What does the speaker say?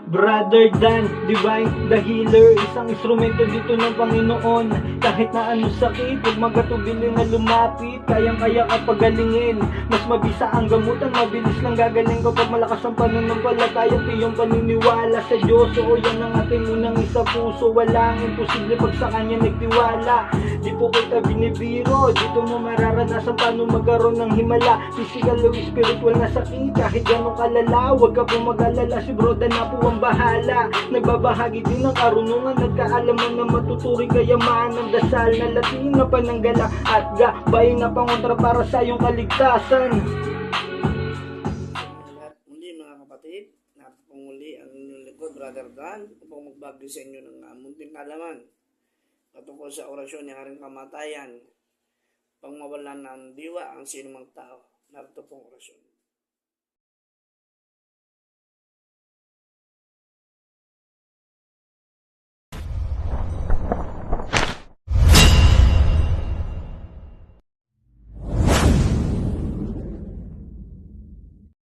Brother Dan, Divine, the healer. Isang instrumento dito ng Panginoon. Kahit na anong sakit, huwag magatubili na lumapit. Kayang-kaya ka pagalingin. Mas mabisa ang gamutan, mabilis lang gagaling kapag malakas ang pananampalataya. Tiyong paniniwala sa Diyos. Oo, yan ang ating unang isa puso. Walang imposible pag sa Kanya nagtiwala. Di po kita binibiro, dito mo mararanasan paano magkaroon ng himala. Physical o spiritual na sakit, kahit ganong kalala. Huwag ka pong mag-alala, si Bro Dan na po ang bahala. Nagbabahagi din ng karunungan, nagkaalaman na matuturing kayamanan. Dasal na Latin na pananggala at gabay na pangontra para sa iyong kaligtasan. Muli mga kapatid, napapanguli ang inyong likod, Brother Dan, upang magbagi sa inyo ng munting kalaman patungkol sa orasyon ng haring kamatayan, pang mawalan ng diwa ang sinumang tao. Narito pong orasyon.